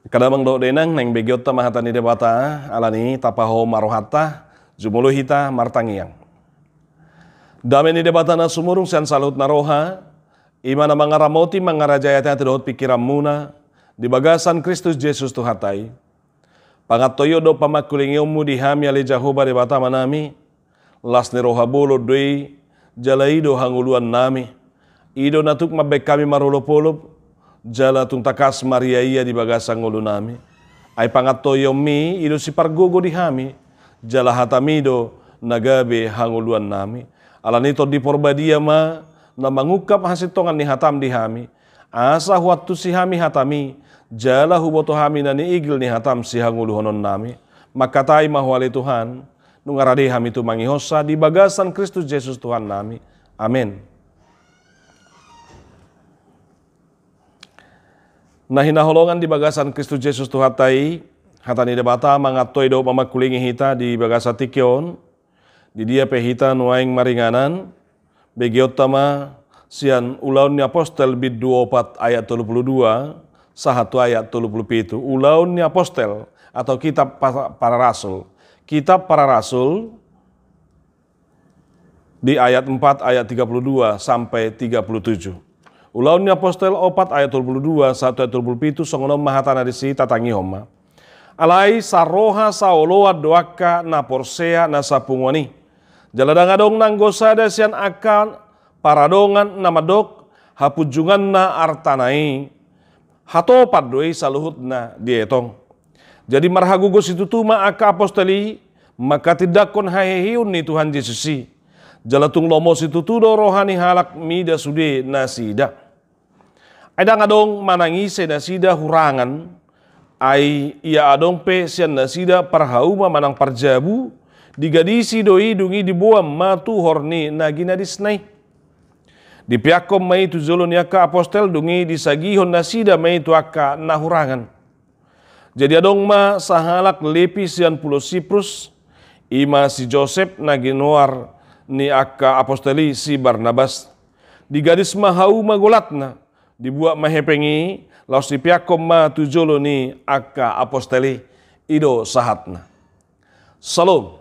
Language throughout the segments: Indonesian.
Kadamang do denang neng begiota mahatani debata alani tapaho marohata jumuluhita martangiang. Dame ni debata na sumurung sian salut naroha imana mangaramoti mangarajayata terhot pikiran muna di bagasan Kristus Yesus Tuhatai. Pangatoyo do pamakulingyomu dihami ali Jahoba debata manami las ni roha bolo doi jalaido hanguluan nami ido natuk mabek kami marulopolop jala tung takas Maria iya di bagasang ulu nami. Ay pangatoyo mi ido si pargogo dihami jala hatamido nagabe hanguluan nami. Alanito di porbadia ma na mangukap hasitongan ni hatam dihami. Asa huatu si hami hatami jala huboto hami na ni igil ni hatam si hanguluhonon nami. Makatai mahwali Tuhan nungaradi hami tu mangihosa di bagasan Kristus Yesus Tuhan nami. Amin. Nah hinaholongan di bagasan Kristus Yesus Tuhatai hatani debata mangatoi do mamakulingi hita di bagasa tikion di dia pehita nuaing maringanan begiotama sian ulaun ni apostel bid 24 ayat 32 sahatu ayat 37 ulaun ni apostel atau kitab para rasul di ayat 4 ayat 32 sampai 37. Ulaun ni apostel 4 ayat 22 1 ayat 37 songonom mahatana disi tatangi homa. Alai saroha saoloa doaka na porsea na sapungwani. Jaladang adong nanggosada sian akan paradongan na madok hapujungan na artanai. Hatopat doi saluhut na dietong. Jadi marhagugos itu tuma aka aposteli maka tidakon hahehiun ni Tuhan Yesusi. Jalatung lomos itu tudo rohani halak mida sude nasida. Ada ngadong manangise nasida hurangan. Ai ia adong pe sian nasida parhauma manang parjabu. Digadisi doi dungi dibuam matu horni nagina disnai. Di piakom mai tu zolon yaka apostel dungi disagihon nasida mai tu aka nahurangan. Jadi adong ma sahalak lepi sian pulau Siprus. Ima si Joseph naginoar ni aka aposteli si Barnabas di gadis mahau magolatna dibuat mahepengi laus di piakom ma tujolo ni aka aposteli ido sahatna. Salam.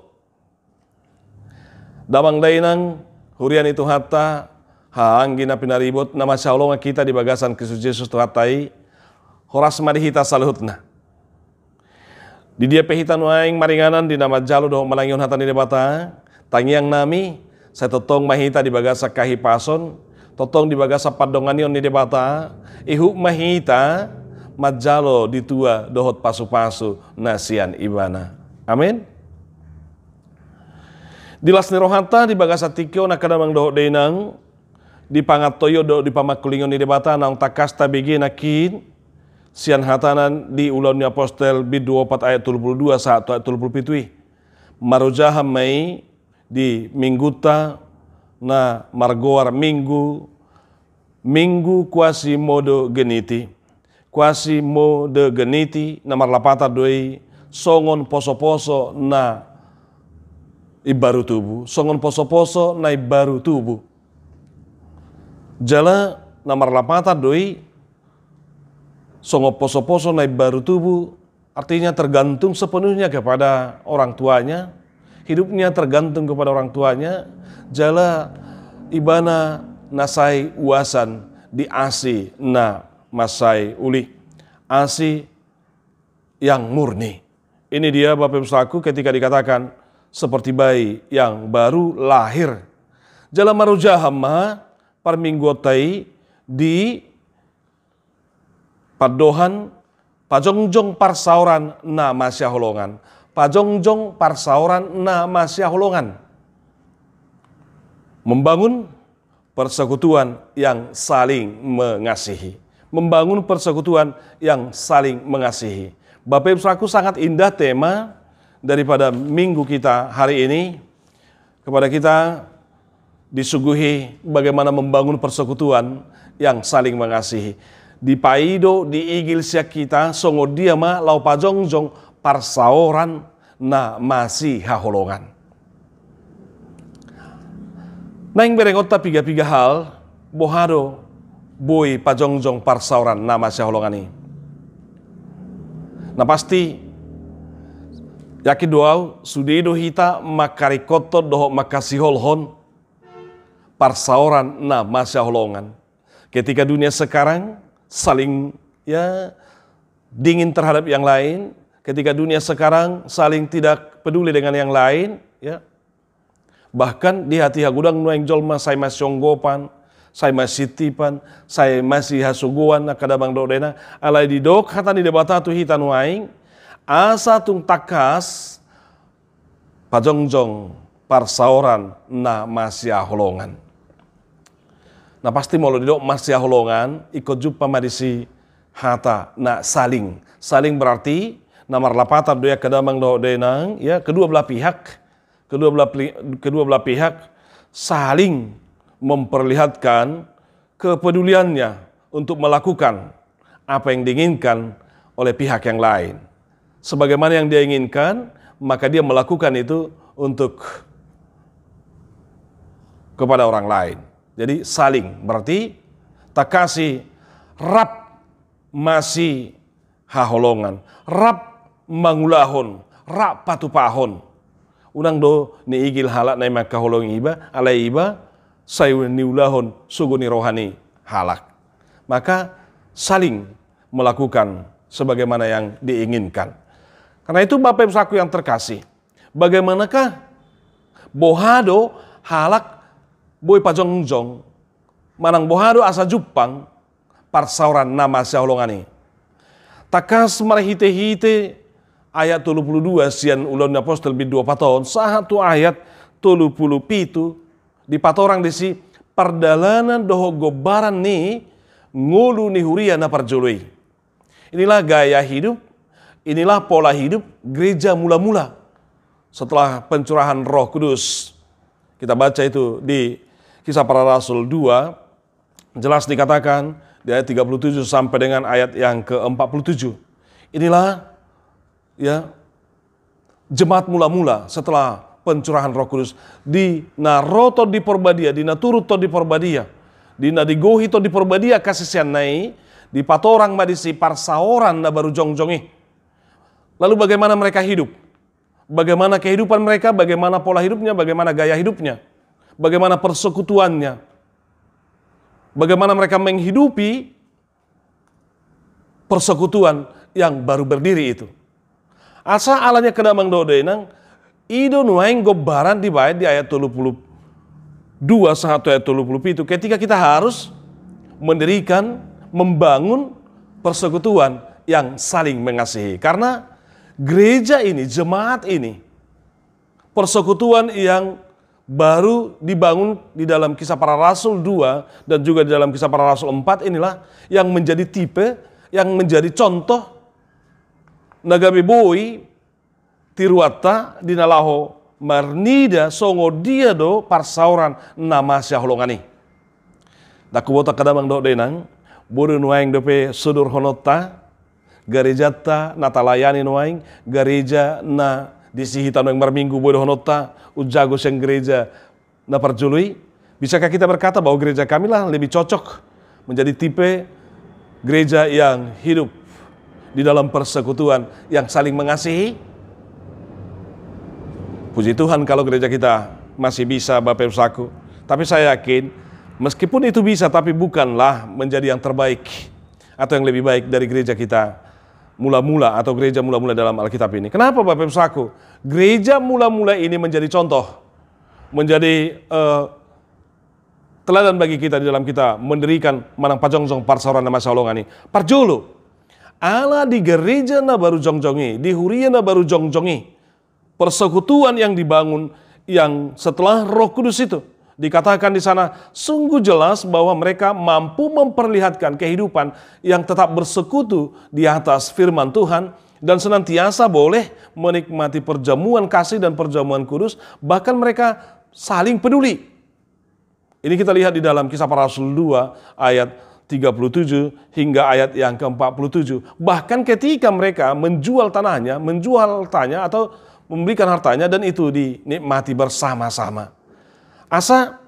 Damang dainang hurian itu hatta haanggi na pinaribot nama syaolonga kita di bagasan Kristus Yesus Tuhatai horas marihita saluhutna. Di dia pehita nuaing maringanan di nama jalo do malangion hata ni debata tangiang nami, saya totong mahita di bagasa kahipason, totong di bagasa padonganion ni debata, ihu mahita majalo ditua dohot pasu-pasu nasian ibana. Amin. Dilas ni rohanta di bagasa tikyo na kadamang dohot denang, di pangatoyo do di pamakulingon ni debata naong takasta bigi nakin, sian hatanan di ulaun ni apostel bid 24 ayat 32 1 ayat 37. Marujaham mai di mingguta na margoar minggu kuasi mode geniti na marlapata doi songon poso-poso na ibaru tubuh jala na marlapata doi songon poso-poso na ibaru tubuh artinya tergantung sepenuhnya kepada orang tuanya. Hidupnya tergantung kepada orang tuanya. Jala ibana nasai uasan di asi na masai uli. Asi yang murni. Ini dia Bapak Ibu Saudaraku ketika dikatakan seperti bayi yang baru lahir. Jala marujahama parminggotai di padohan pajongjong parsauran na masyaholongan. Pajongjong parsauran na masyaholongan. Membangun persekutuan yang saling mengasihi. Membangun persekutuan yang saling mengasihi. Bapak Ibu Saudaraku, sangat indah tema daripada minggu kita hari ini. Kepada kita disuguhi bagaimana membangun persekutuan yang saling mengasihi. Di paido di igil siak kita songo dia ma lau pajongjong parsauran na masih haholongan. Naing berengot piga hal bohado boy pajongjong parsauran na masih haholongan ini. Nah pasti yakin doa sudedo hita makarikoto doho makasiholhon parsaoran na masya holongan. Ketika dunia sekarang saling dingin terhadap yang lain, ketika dunia sekarang saling tidak peduli dengan yang lain, bahkan di hati hagudang nueng jolma saya masih songgopan, saya masih tipan, saya masih hasuguan nakadabang dodena, alai di dok hata di debata tu hita nuaing, asa tung takas pajongjong parsaoran na masya holongan. Nah pasti mau didok masya holongan ikut jumpa madisi hata na saling berarti namar lapatan doya kadamang dodenang kedua belah pihak saling memperlihatkan kepeduliannya untuk melakukan apa yang diinginkan oleh pihak yang lain. Sebagaimana yang dia inginkan, maka dia melakukan itu untuk kepada orang lain. Jadi saling berarti takasi rap masih haholongan, rap mangulahon, rap patupahon. Unang do ni igil halak na makaholong iba, alai iba, sayu niulahon suguni rohani halak. Maka saling melakukan sebagaimana yang diinginkan. Karena itu Bapak Ibu Saku yang terkasih, bagaimanakah bohado halak boy pajongjong manang bohado asa Jepang parsauran nama syaholongani. Takas marahite-hite ayat 32 sian ulun apostol bid 2 paton satu ayat 37 di patorang desi perdalanan doho gobaran ni ngulu ni huria na parjoloi. Inilah gaya hidup, inilah pola hidup gereja mula-mula setelah pencurahan Roh Kudus. Kita baca itu di Kisah Para Rasul 2, jelas dikatakan di ayat 37 sampai dengan ayat yang ke-47. Inilah jemaat mula-mula setelah pencurahan Roh Kudus di naroto di porbadia, di naturuto di porbadia, di nadigohito di porbadia kasisian nai, di patorang madisi parsaoran na baru jongjongi. Lalu bagaimana mereka hidup? Bagaimana kehidupan mereka? Bagaimana pola hidupnya? Bagaimana gaya hidupnya? Bagaimana persekutuannya? Bagaimana mereka menghidupi persekutuan yang baru berdiri itu? Asa alanya kedamang dodenang ido nuaing gobaran dibayar di ayat 32 1 ayat 37 ketika kita harus mendirikan, membangun persekutuan yang saling mengasihi. Karena gereja ini, jemaat ini, persekutuan yang baru dibangun di dalam Kisah Para Rasul 2 dan juga di dalam Kisah Para Rasul 4 inilah yang menjadi tipe, yang menjadi contoh nagabe boy tiruata dinalaho marnida songo dia do parsauran nama syaholongani. Dakubota kadamang do denang bodo nuaing dope sudur honota garejata natalayani nuaing gareja na disihita nuaing marminggu bodo honota ujago yang gereja na parjului. Bisakah kita berkata bahwa gereja kami lah lebih cocok menjadi tipe gereja yang hidup di dalam persekutuan yang saling mengasihi? Puji Tuhan kalau gereja kita masih bisa, Bapak Ibu Saku. Tapi saya yakin meskipun itu bisa, tapi bukanlah menjadi yang terbaik atau yang lebih baik dari gereja kita mula-mula atau gereja mula-mula dalam Alkitab ini. Kenapa Bapak Ibu Saku? Gereja mula-mula ini menjadi contoh, menjadi teladan bagi kita di dalam kita mendirikan manang pajongjong parsauran nama saulongani. Parjolo, ala di gereja na baru jongjongi, di huria na baru jongjongi. Persekutuan yang dibangun yang setelah Roh Kudus itu dikatakan di sana sungguh jelas bahwa mereka mampu memperlihatkan kehidupan yang tetap bersekutu di atas firman Tuhan dan senantiasa boleh menikmati perjamuan kasih dan perjamuan kudus, bahkan mereka saling peduli. Ini kita lihat di dalam Kisah Para Rasul 2 ayat 37 hingga ayat yang ke-47. Bahkan ketika mereka menjual tanahnya atau memberikan hartanya dan itu dinikmati bersama-sama. Asa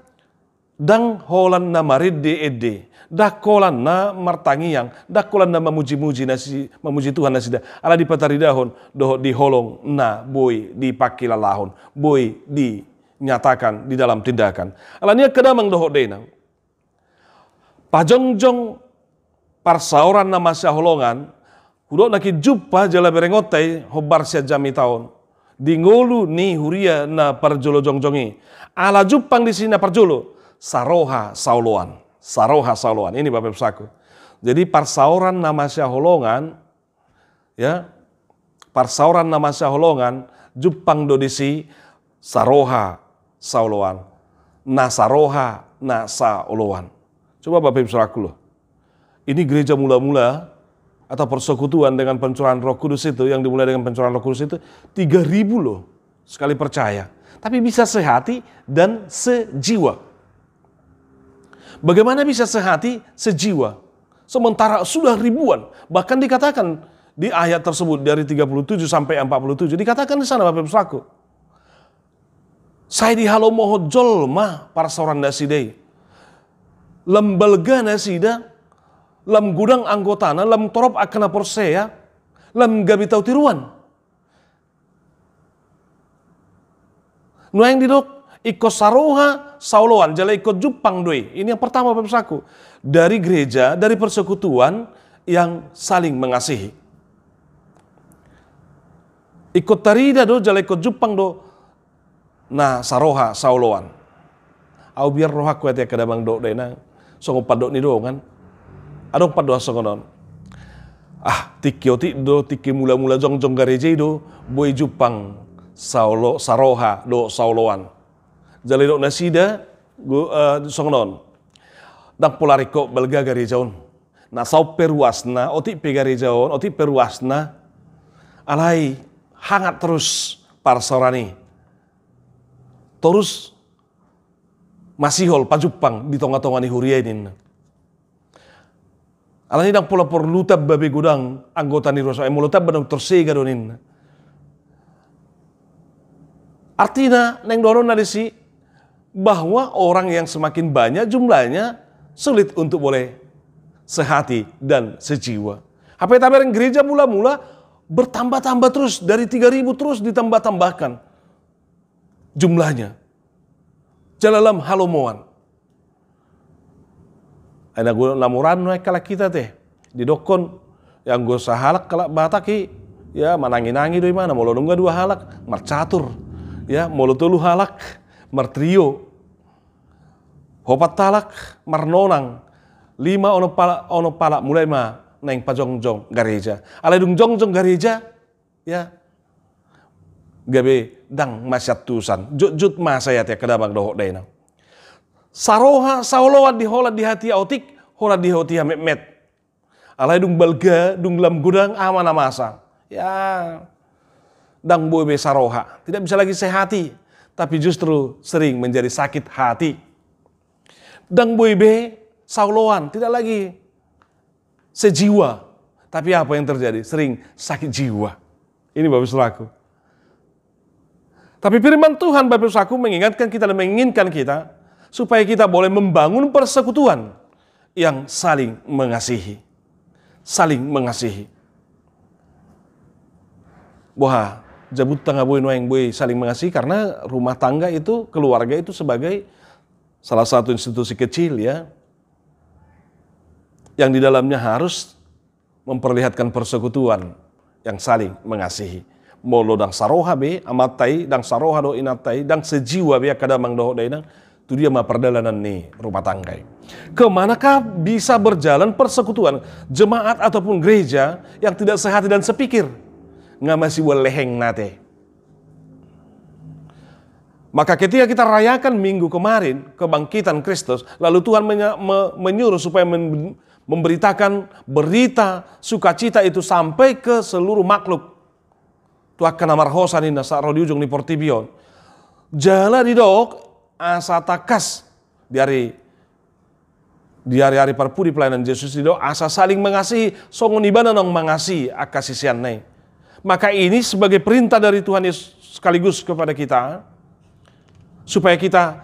dang holan na maridde edde, dakolan na martangiyang, dakolan na mamuji-muji nasi, mamuji Tuhan nasida, ala di pataridahon, doho di holong na boy di pakilalahon, boy dinyatakan di dalam tindakan. Ala nia kedamang doho denang, pajongjong parsauran na masya holongan, hudok naki jumpa jala berengotai hobar sia jami tahun, di ngolu ni huria na parjolo jongjongi, ala jupang di sini parjolo, saroha sauloan. Saroha sauloan. Ini Bapak Ibu saku. Jadi parsauran nama syaholongan, ya, parsauran nama syaholongan, jupang dodisi saroha sauloan. Na saroha na sauloan. Coba Bapak Ibu saku loh. Ini gereja mula-mula atau persekutuan dengan pencurahan Roh Kudus itu, yang dimulai dengan pencurahan Roh Kudus itu 3.000 loh sekali percaya. Tapi bisa sehati dan sejiwa. Bagaimana bisa sehati, sejiwa? Sementara sudah ribuan. Bahkan dikatakan di ayat tersebut dari 37 sampai 47. Dikatakan di sana Bapak Ibu saku. Saya dihalau moho jolma parsauran nasidei. Lembelga nasida. Lem gudang anggotana. Lem torop akana porsea. Lem gabitau tiruan. Nuang didok. Ikut saroha sauloan, jala ikut jupang doi. Ini yang pertama Bapak saku. Dari gereja, dari persekutuan yang saling mengasihi. Ikut tarida do, jala ikut jupang do. Nah, saroha sauloan. Au biar roha kuat ya kadamang do doi na. Songo padok ni do kan. Adong padok songo non. Tiki oti do, tiki mula-mula jong-jong gereja do. Boy jupang saroha do sauloan. Jalidok nasida songnon dak polariko belga garejaon na sau perwasna oti pegarejaon oti perwasna alai hangat terus parsarani terus masihol pajupang di tonga-tonga ni huriainin alani dak pola porlutab babe gudang anggota ni rosa emulutab badang tersega donin artinya neng doron nadisi bahwa orang yang semakin banyak jumlahnya sulit untuk boleh sehati dan sejiwa. Apa yang gereja mula-mula bertambah-tambah terus dari 3.000 terus ditambah-tambahkan jumlahnya. Jalalam halomoan. Ada gue lamuran naik kala kita teh di dokon yang gue sahalak kala bataki ya manangi-nangi doi mana molo nungga 2 halak marcatur ya molo 3 halak martrio, hopat talak, marnonang, 5 ono palak mulai neng pajongjong gareja. Alai dung jongjong gareja, ya, gabe dang masyatusan, jut masa ya kedabang dohok daina. Saroha sauloat di hati autik, holat di hati met. Alai dung balga, dung lam gudang amana masa, ya, dang boy saroha, tidak bisa lagi sehati. Tapi justru sering menjadi sakit hati. Dang boybe sauloan, tidak lagi sejiwa. Tapi apa yang terjadi? Sering sakit jiwa. Ini Bapak Saudaraku. Tapi firman Tuhan Bapak Saudaraku mengingatkan kita dan menginginkan kita supaya kita boleh membangun persekutuan yang saling mengasihi. Saling mengasihi. Wah, jabut tangga boy noeng boy saling mengasihi karena rumah tangga itu, keluarga itu sebagai salah satu institusi kecil ya, yang di dalamnya harus memperlihatkan persekutuan yang saling mengasihi. Molo dang saroha be amatai dang saroha do inatai dang sejiwa be kadamang do dainang itu dia mah perjalanan nih rumah tangga. Kemanakah bisa berjalan persekutuan jemaat ataupun gereja yang tidak sehati dan sepikir? Nggak masih weleheng nate. Maka ketika kita rayakan minggu kemarin kebangkitan Kristus, lalu Tuhan menyuruh supaya memberitakan berita sukacita itu sampai ke seluruh makhluk. Tuhan akan amarhosan ini saat di ujung di Portibion. Jala di dok asa takas di hari-hari parpudi pelayanan Yesus di dok asa saling mengasihi songon ibana nong mengasihi akasisian nai. Maka ini sebagai perintah dari Tuhan Yesus sekaligus kepada kita supaya kita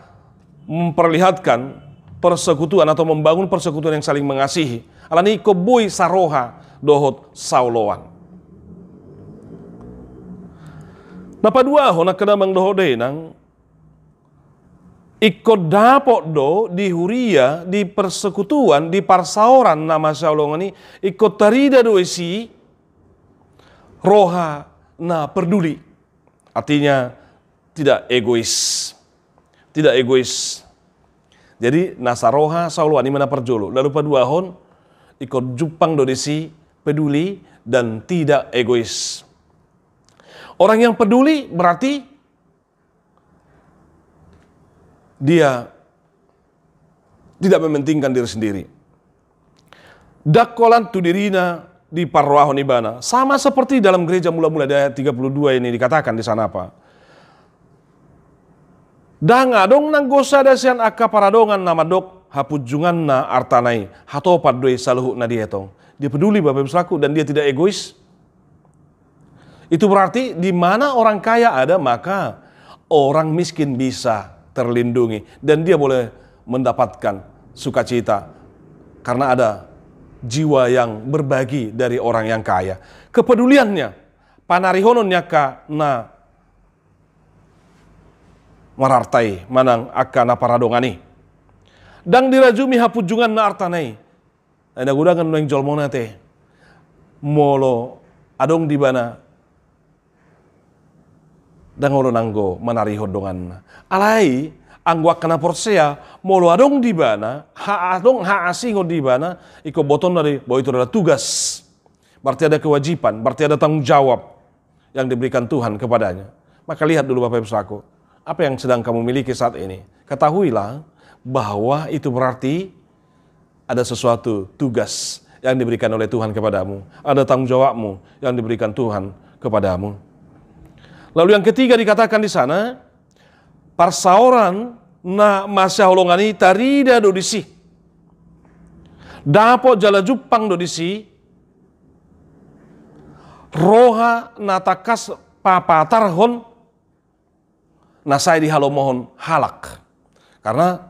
memperlihatkan persekutuan atau membangun persekutuan yang saling mengasihi. Alani iko boy saroha dohot sauloan. Napa dua ho nak kedamang dohode nang iko dapok do di huria, di persekutuan, di parsauran nama saulongan ini iko tarida do isi roha na peduli. Artinya tidak egois. Tidak egois. Jadi nasaroha saulwan ini mana perjolo. Lalu padua hon iko jupang do desi peduli dan tidak egois. Orang yang peduli berarti dia tidak mementingkan diri sendiri. Dakolan tu dirina di parwahon ibana. Sama seperti dalam gereja mula-mula ayat 32 ini dikatakan di sana apa? Danga dong nang gosa dasian akka paradongan nama dok hapujungan na artanai hatopat doi saluhu na dietong. Dia peduli Bapak Ibu Saudaraku dan dia tidak egois. Itu berarti di mana orang kaya ada maka orang miskin bisa terlindungi dan dia boleh mendapatkan sukacita karena ada jiwa yang berbagi dari orang yang kaya. Kepeduliannya panarihononnya ka na marartai manang akana paradongani dang dirajumi hapujungan na artanai ada gudangan nang jolmona te molo adong di bana dangolo nanggo manari hodongan alai angwa kana porsea molo adong di bana ha adong ha asingo di bana iko boton dari bahwa itu adalah tugas, berarti ada kewajiban, berarti ada tanggung jawab yang diberikan Tuhan kepadanya. Maka lihat dulu Bapak Ibu Saudaraku, apa yang sedang kamu miliki saat ini, ketahuilah bahwa itu berarti ada sesuatu tugas yang diberikan oleh Tuhan kepadamu, ada tanggung jawabmu yang diberikan Tuhan kepadamu. Lalu yang ketiga dikatakan di sana, parsauran na masyaholongani tarida dodisi. Dapo jala jupang dodisi. Roha natakas papatarhon nasai di halomohon halak. Karena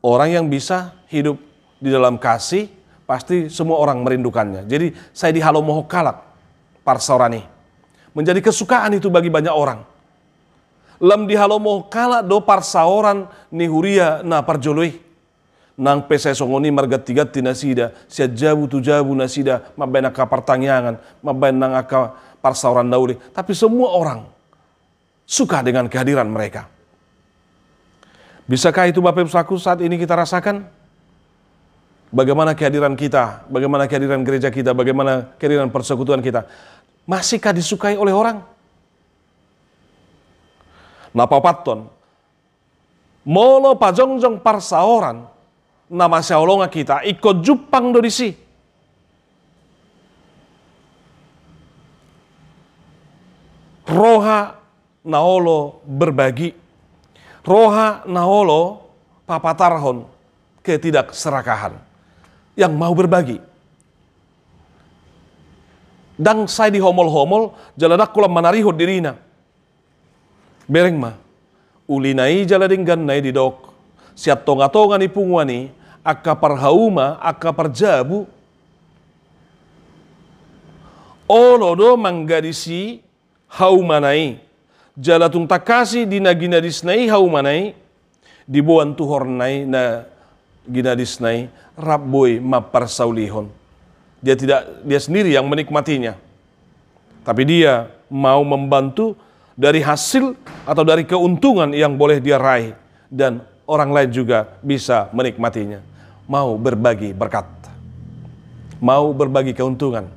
orang yang bisa hidup di dalam kasih pasti semua orang merindukannya. Jadi saya di halomoho kalak parsaurani. Menjadi kesukaan itu bagi banyak orang. Lam di halomo kala do parsauran ni huria na parjoloi. Nang pese songoni marga tiga tinasida, sia jabu tu jabu nasida, mabain aka partangyangan, mabain nang aka parsauran dauli. Tapi semua orang suka dengan kehadiran mereka. Bisakah itu Bapak Ibu Saudaraku saat ini kita rasakan? Bagaimana kehadiran kita, bagaimana kehadiran gereja kita, bagaimana kehadiran persekutuan kita? Masihkah disukai oleh orang? Napa paton? Molo pajongjong parsauran nama siaolonga kita ikut jupang dodisi. Roha naolo berbagi. Roha naolo papatarhon ketidakserakahan. Yang mau berbagi. Dang saya di homol-homol jaladak kulam manariho dirina. Bereng ma. Ulinai jalading ganai di dok. Siat tonga-tonga ni pungwani. Aka parhauma, aka parjabu. Olodo manggadisi haumanai. Jalatung takasi dinaginadisnai haumanai. Dibuan tuhornai na ginadisnai. Rabboy maparsaulihon. Dia sendiri yang menikmatinya. Tapi dia mau membantu dari hasil atau dari keuntungan yang boleh dia raih. Dan orang lain juga bisa menikmatinya. Mau berbagi berkat. Mau berbagi keuntungan.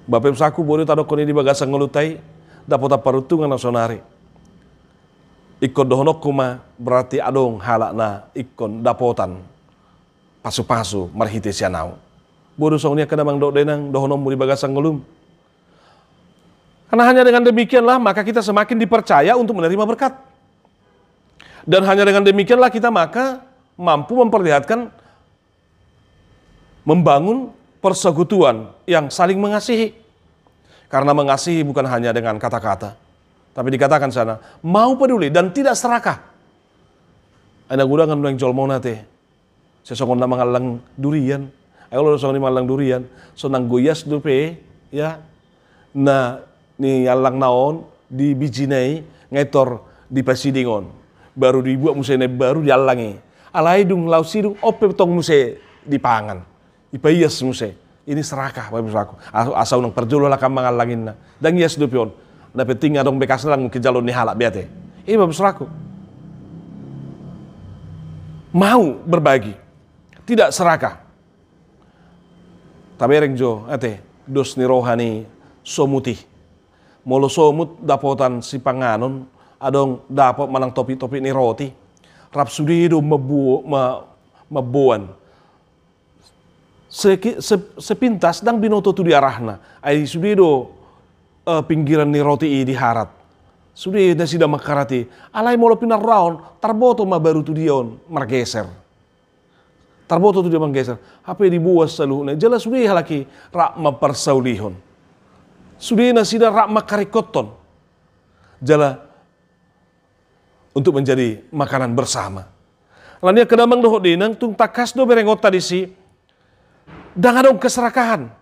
Bapak Ibu Saku boleh tadokoni di bagasa ngelutai. Dapat peruntungan nasionari. Ikon dohonok kuma berarti adong halakna ikon dapotan. Pasu-pasu marhiti sianau. Bodoh songnya kadang dok denang dohonom di bagasang ngelum. Karena hanya dengan demikianlah maka kita semakin dipercaya untuk menerima berkat. Dan hanya dengan demikianlah kita maka mampu memperlihatkan membangun persekutuan yang saling mengasihi. Karena mengasihi bukan hanya dengan kata-kata, tapi dikatakan sana mau peduli dan tidak serakah. Ana gudangan nang jolmo nate. Sesongon na mangalang durian. Ayo lo sesongon mangalang durian. So nang goyas dupe ya. Na ni alang naon di bijinai ngaitor di pasidingon. Baru dibuat musene baru dialangi. Alai dung lau sidung ope tong muse dipangan. Ipayas muse. Ini serakah Bapak Ibu. Asal nang perjolo lah kam mangalangin na. Dan yes dupion. Na penting adong bekas lang ke jalon ni halak biate. Ini Bapak Ibu. Mau berbagi. Tidak serakah. Tabereng jo ate dos ni rohani somuti. Molo somut dapotan si panganon adong dapat manang topi-topi ni roti. Rap sudido mabuan. Sepintas dang binoto tu diarahna. Ai sudido pinggiran ni roti i di harat. Sudah na sida makarati. Alai molo pinar raon tarboto baru tu dion margeser. Tarboto tu dia manggeser. Apa dibuas saluhna. Jelas sudah halaki rak mapersaulihon. Sudah na sida rak makarikoton. Jala untuk menjadi makanan bersama. Lania kedamang dohok dinang tung takas do berengot tadi si dan ada keserakahan.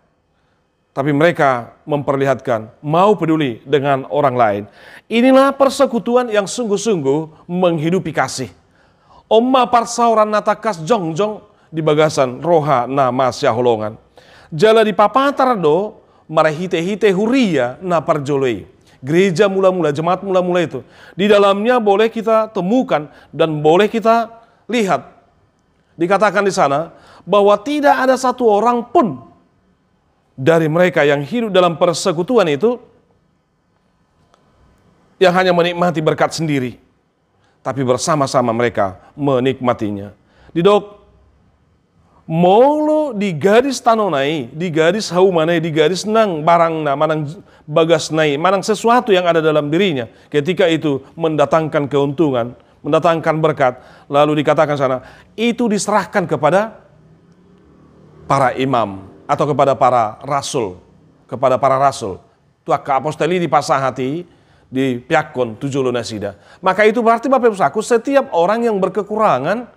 Tapi mereka memperlihatkan mau peduli dengan orang lain. Inilah persekutuan yang sungguh-sungguh menghidupi kasih. Omma parsauran natakas jongjong di bagasan roha na masya holongan. Jala di papatar do marahite-hite huria na parjolei. Gereja mula-mula, jemaat mula-mula itu. Di dalamnya boleh kita temukan dan boleh kita lihat. Dikatakan di sana bahwa tidak ada satu orang pun dari mereka yang hidup dalam persekutuan itu yang hanya menikmati berkat sendiri, tapi bersama-sama mereka menikmatinya. Didok molo di garis tanonai, di garis haumanai, di garis nang barangna, manang bagas nai, manang sesuatu yang ada dalam dirinya. Ketika itu mendatangkan keuntungan, mendatangkan berkat, lalu dikatakan sana, itu diserahkan kepada para imam atau kepada para rasul, Tuak apostoli di pasahati di piakon tujuh lunasida. Maka itu berarti Bapak Ibu Saku, setiap orang yang berkekurangan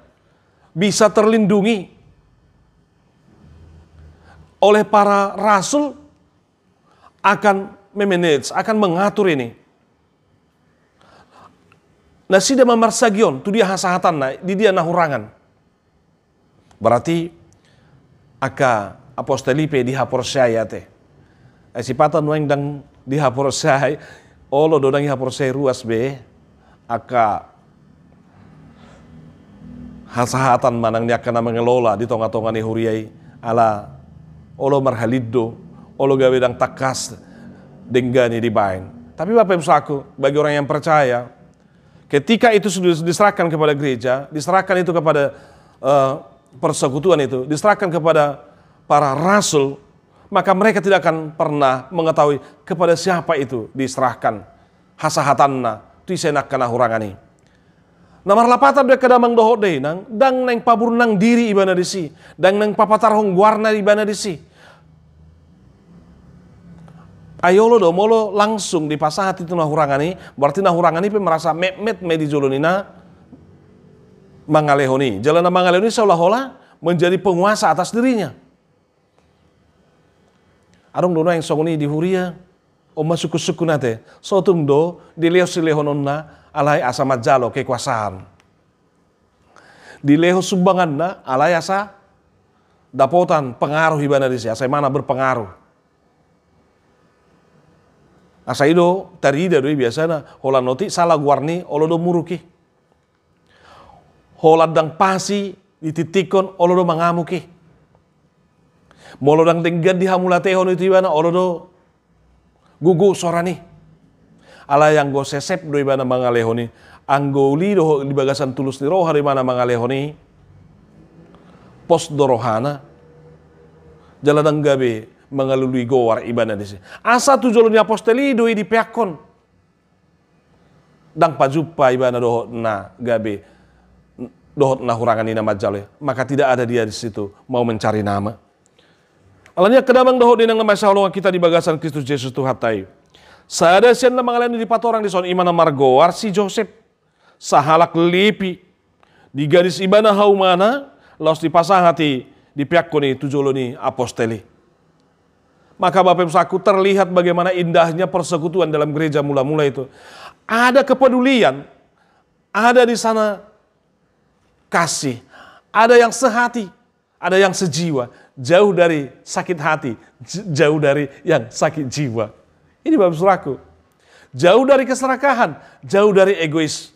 bisa terlindungi oleh para rasul akan memanage, akan mengatur ini. Nasida mamarsagion, tu dia hasahatan di dia nahurangan. Berarti aka apostolipe dihaporsaya te. Sipatan nuang dang dihaporsaya, olo dodang dihaporsaya ruas be, aka hasahatan manang niya kana mengelola di tonga-tonga ni huriai ala olo marhaliddo, olo gawe dang takas denggani di bain. Tapi Bapak Ibu Saku, bagi orang yang percaya, ketika itu sudah diserahkan kepada gereja, diserahkan itu kepada persekutuan itu, diserahkan kepada para rasul, maka mereka tidak akan pernah mengetahui kepada siapa itu diserahkan hasahatanna, tisenak kana hurangani. Namar lapatan dia kadamang dohok deh nang dang neng pabur nang diri ibana disi, dang neng papatar hong warna ibana disi. Ayolo do molo langsung di pasahat itu nahurangani, berarti nahurangani pe merasa met me di jolonina mangalehoni. Jalan mangalehoni seolah-olah menjadi penguasa atas dirinya. Adong dono yang songoni di huria, oma suku-suku nate, sotung do di leho silehononna alai asa majalo kekuasaan. Di leho sumbangan na alai asa dapotan pengaruh ibana disi, asa mana berpengaruh. Asa ido tarida doi biasana hola noti salah guarni olodo muruki. Holadang pasi dititikon olodo mangamuki. Molodang tenggan dihamulatehon itu ibana olodo gugu sorani. Ala yang go sesep do ibana mangalehoni. Anggo lido di bagasan tulus di roha di mana mangalehoni. Pos dorohana. Jaladang gabe mengalului gowar ibana di sini. Asa tujoloni apostoli do di peakon. Dang pajupa ibana dohot na gabe. Dohot na hurangan ina majale. Maka tidak ada dia di situ mau mencari nama. Alanya kedamang dohot dinang nama saholongan kita di bagasan Kristus Yesus Tuhan tayo. Sada siyan na mangalani di patorang di son imana margoar si Joseph. Sahalak lipi. Di garis ibana haumana, laos dipasang hati di pihak koni tujoloni aposteli. Maka Bapak Ibu Saudaraku, terlihat bagaimana indahnya persekutuan dalam gereja mula-mula itu. Ada kepedulian, ada di sana kasih, ada yang sehati, ada yang sejiwa, jauh dari sakit hati, jauh dari yang sakit jiwa. Ini Bapak Ibu Saudaraku, jauh dari keserakahan, jauh dari egois.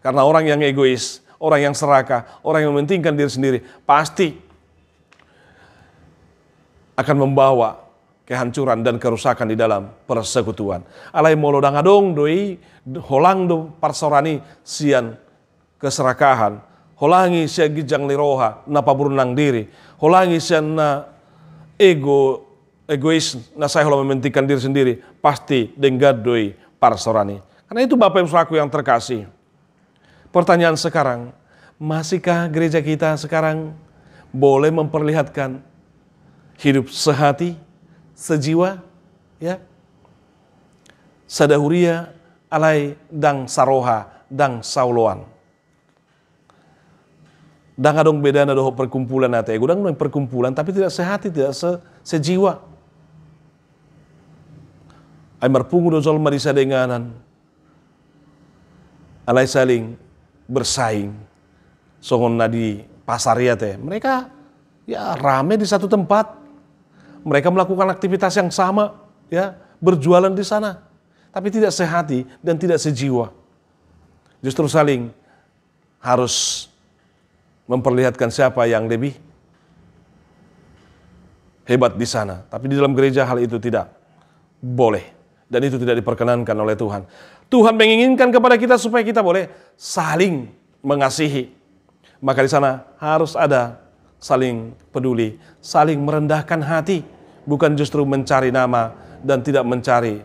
Karena orang yang egois, orang yang serakah, orang yang mementingkan diri sendiri, pasti akan membawa kehancuran dan kerusakan di dalam persekutuan. Alai molo dangadong doi holang do parsorani sian keserakahan, holangi sian gijang liroha na paburunang diri, holangi sian na egois na saya holang mementingkan diri sendiri, pasti denggad doi parsorani. Karena itu Bapak Ibu Saudaraku yang terkasih. Pertanyaan sekarang, masihkah gereja kita sekarang boleh memperlihatkan hidup sehati, sejiwa, ya, sadahuria, alai, dang saroha, dang sauloan. Dang adong beda na doho perkumpulan nate, gudang no perkumpulan tapi tidak sehati, tidak sejiwa. Ay marpungu do zol marisa denganan, alai saling bersaing, songon na di pasar ya teh. Mereka ya rame di satu tempat. Mereka melakukan aktivitas yang sama, ya, berjualan di sana, tapi tidak sehati dan tidak sejiwa. Justru saling harus memperlihatkan siapa yang lebih hebat di sana. Tapi di dalam gereja hal itu tidak boleh dan itu tidak diperkenankan oleh Tuhan. Tuhan menginginkan kepada kita supaya kita boleh saling mengasihi. Maka di sana harus ada saling peduli, saling merendahkan hati. Bukan justru mencari nama dan tidak mencari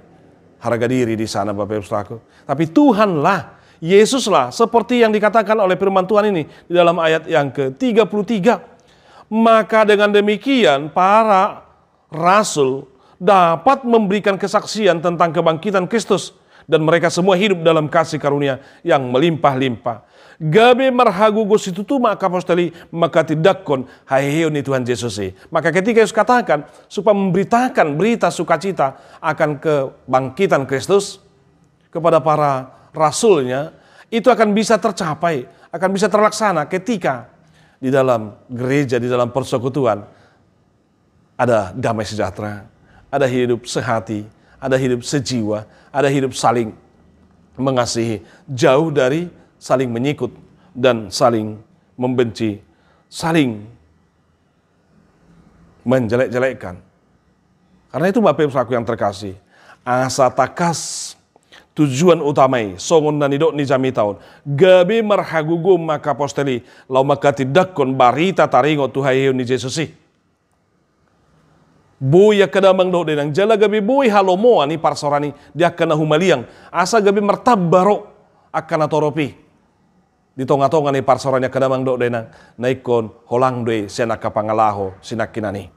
harga diri di sana Bapak Ibu Saudaraku. Tapi Tuhanlah, Yesuslah seperti yang dikatakan oleh firman Tuhan ini di dalam ayat yang ke-33. Maka dengan demikian para rasul dapat memberikan kesaksian tentang kebangkitan Kristus dan mereka semua hidup dalam kasih karunia yang melimpah-limpah. Gabe marhagu gostitutu maka apostoli maka tidakkon haiheo ni Tuhan Yesus. Maka ketika Yesus katakan supaya memberitakan berita sukacita akan kebangkitan Kristus kepada para rasulnya, itu akan bisa tercapai, akan bisa terlaksana ketika di dalam gereja, di dalam persekutuan ada damai sejahtera, ada hidup sehati, ada hidup sejiwa, ada hidup saling mengasihi, jauh dari saling menyikut dan saling membenci, saling menjelek-jelekkan. Karena itu Bapak Ibu Saudaraku yang terkasih, asa takas tujuan utamai songon nanidok ni jami tahun gabi marhagugo maka posteli lau maka tidakkon barita taringo tuhayeu ni Jesusi. Buya kadamang do denang jala gabi buy halomoa ni parsorani dia kena humaliang asa gabi martabaro akan atoropi. Di tonga-tonga ni parsoranya kadamang do denang naikon holang doe senaka pangalaho sinakinani.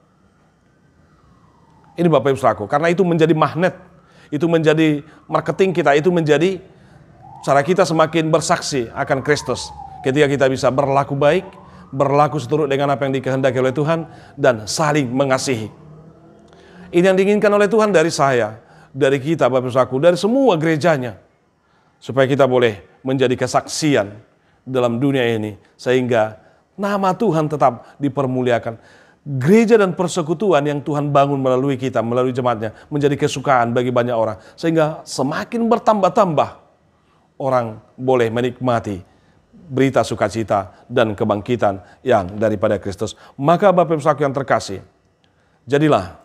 Ini Bapak Ibu Saudaraku, karena itu menjadi magnet, itu menjadi marketing kita, itu menjadi cara kita semakin bersaksi akan Kristus. Ketika kita bisa berlaku baik, berlaku seturut dengan apa yang dikehendaki oleh Tuhan dan saling mengasihi. Ini yang diinginkan oleh Tuhan dari saya, dari kita Bapak Ibu Saudaraku, dari semua gerejanya. Supaya kita boleh menjadi kesaksian dalam dunia ini, sehingga nama Tuhan tetap dipermuliakan. Gereja dan persekutuan yang Tuhan bangun melalui kita, melalui jemaatnya, menjadi kesukaan bagi banyak orang. Sehingga semakin bertambah-tambah orang boleh menikmati berita sukacita dan kebangkitan yang daripada Kristus. Maka Bapak Ibu Saudaraku yang terkasih, jadilah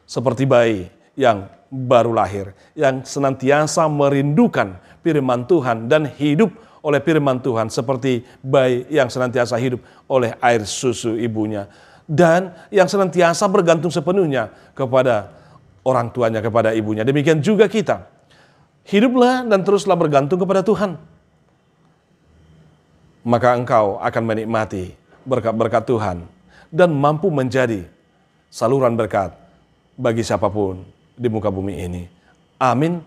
seperti bayi yang baru lahir, yang senantiasa merindukan firman Tuhan dan hidup oleh firman Tuhan seperti bayi yang senantiasa hidup oleh air susu ibunya. Dan yang senantiasa bergantung sepenuhnya kepada orang tuanya, kepada ibunya. Demikian juga kita. Hiduplah dan teruslah bergantung kepada Tuhan. Maka engkau akan menikmati berkat-berkat Tuhan dan mampu menjadi saluran berkat bagi siapapun di muka bumi ini. Amin.